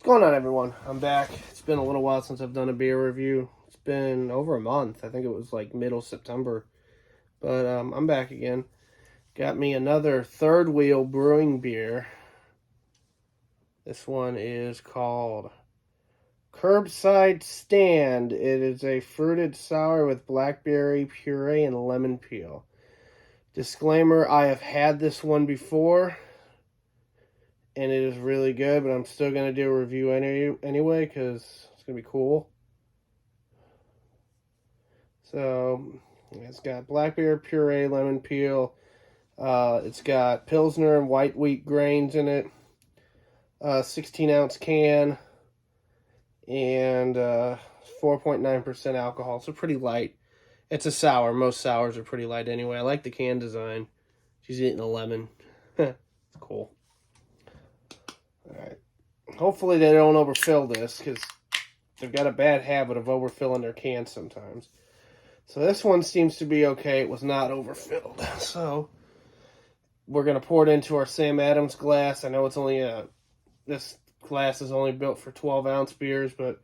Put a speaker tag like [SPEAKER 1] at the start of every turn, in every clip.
[SPEAKER 1] What's going on, everyone? I'm back. It's been a little while since I've done a beer review. It's been over a month. I think it was like middle September. But I'm back again. Got me another Third Wheel Brewing beer. This one is called Curbside Stand. It is a fruited sour with blackberry puree and lemon peel. Disclaimer, I have had this one before, and it is really good, but I'm still going to do a review anyway because it's going to be cool. So it's got blackberry puree, lemon peel. It's got Pilsner and white wheat grains in it. 16-ounce can. And 4.9% alcohol. So pretty light. It's a sour. Most sours are pretty light anyway. I like the can design. She's eating a lemon. It's cool. Alright. Hopefully they don't overfill this, because they've got a bad habit of overfilling their cans sometimes. So this one seems to be okay. It was not overfilled. So we're going to pour it into our Sam Adams glass. I know it's only this glass is only built for 12-ounce beers, but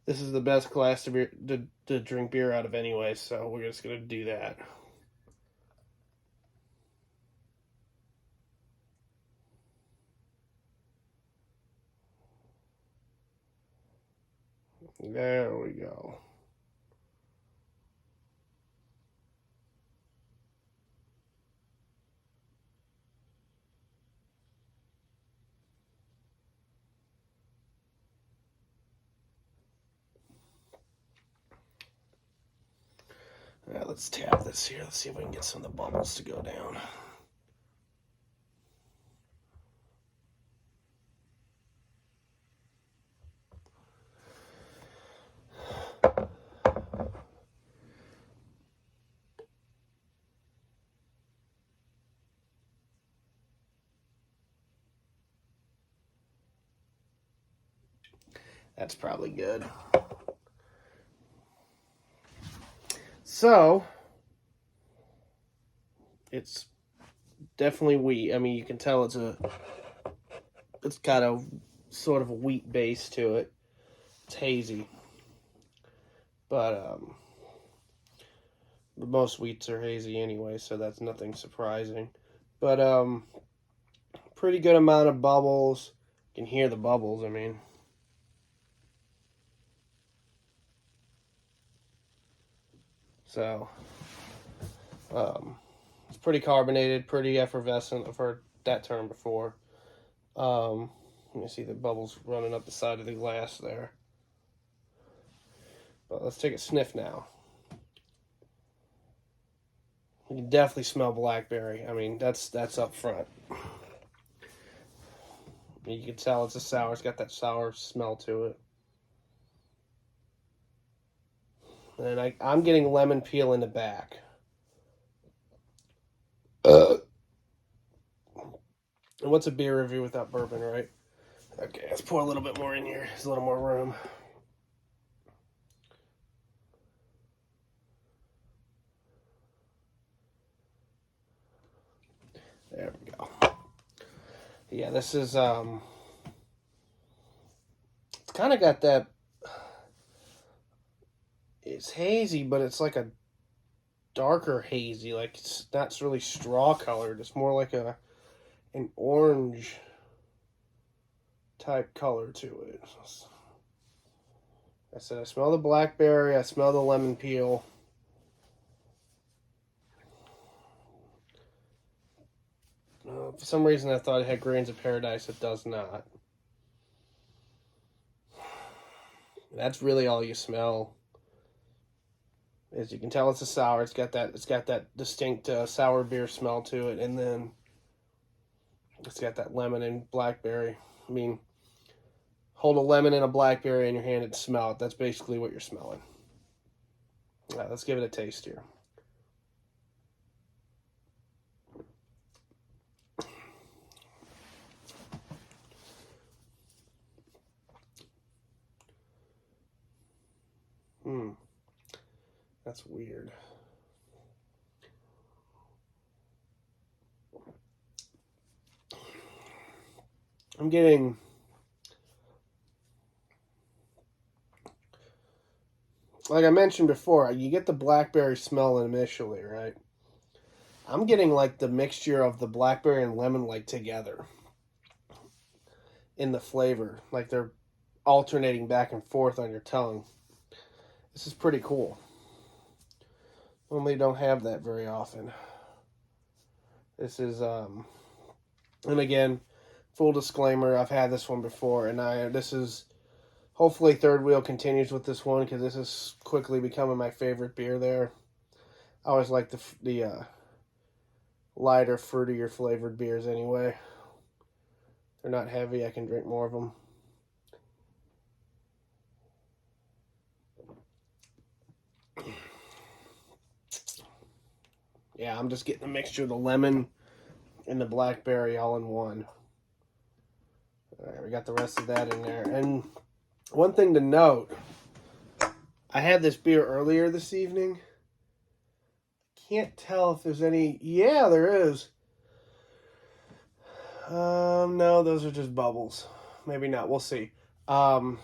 [SPEAKER 1] this is the best glass to drink beer out of anyway, so we're just going to do that. There we go. Now let's tap this here. Let's see if we can get some of the bubbles to go down. That's probably good. So, it's definitely wheat. I mean, you can tell it's got a sort of a wheat base to it. It's hazy. But most wheats are hazy anyway, so that's nothing surprising. But pretty good amount of bubbles. You can hear the bubbles, I mean. So, it's pretty carbonated, pretty effervescent. I've heard that term before. Let me see the bubbles running up the side of the glass there. But let's take a sniff now. You can definitely smell blackberry. I mean, that's up front. You can tell it's a sour. It's got that sour smell to it. And I'm getting lemon peel in the back. And what's a beer review without bourbon, right? Okay, let's pour a little bit more in here. There's a little more room. There we go. Yeah, this is, it's kind of got that, it's hazy, but it's like a darker hazy. Like, it's not really straw colored. It's more like an orange type color to it. I said I smell the blackberry, I smell the lemon peel. For some reason I thought it had grains of paradise. It does not. That's really all you smell. As you can tell, it's a sour. It's got that distinct sour beer smell to it, and then it's got that lemon and blackberry. I mean, hold a lemon and a blackberry in your hand and smell it. That's basically what you're smelling. All right, let's give it a taste here. That's weird. I'm getting like I mentioned before, you get the blackberry smell initially, right? I'm getting like the mixture of the blackberry and lemon like together in the flavor. Like they're alternating back and forth on your tongue. This is pretty cool. Normally don't have that very often. This is, and again, full disclaimer, I've had this one before, and this is, hopefully Third Wheel continues with this one, because this is quickly becoming my favorite beer there. I always like the lighter, fruitier flavored beers anyway. They're not heavy, I can drink more of them. Yeah, I'm just getting a mixture of the lemon and the blackberry all in one. Alright, we got the rest of that in there. And one thing to note, I had this beer earlier this evening. Can't tell if there's any... Yeah, there is. No, those are just bubbles. Maybe not, we'll see. It's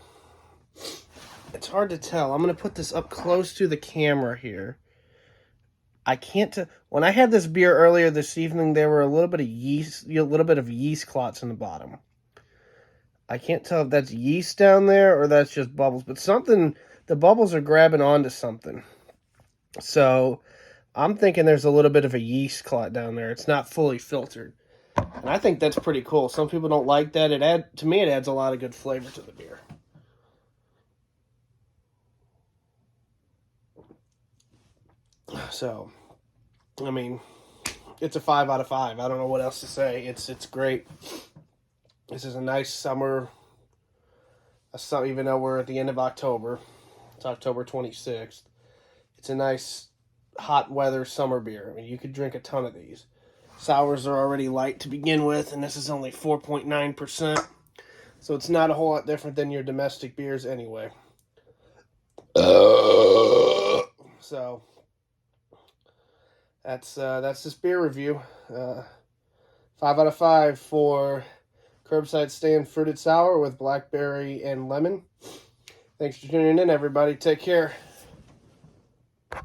[SPEAKER 1] hard to tell. I'm going to put this up close to the camera here. I can't tell. When I had this beer earlier this evening, there were a little bit of yeast clots in the bottom. I can't tell if that's yeast down there or that's just bubbles, but something, the bubbles are grabbing onto something. So I'm thinking there's a little bit of a yeast clot down there. It's not fully filtered. And I think that's pretty cool. Some people don't like that. To me, it adds a lot of good flavor to the beer. So, I mean, it's a 5 out of 5. I don't know what else to say. It's great. This is a nice summer, even though we're at the end of October. It's October 26th. It's a nice hot weather summer beer. I mean, you could drink a ton of these. Sours are already light to begin with, and this is only 4.9%. So it's not a whole lot different than your domestic beers anyway. So that's this beer review. 5 out of 5 for Curbside Stand Fruited Sour with blackberry and lemon. Thanks for tuning in, everybody. Take care.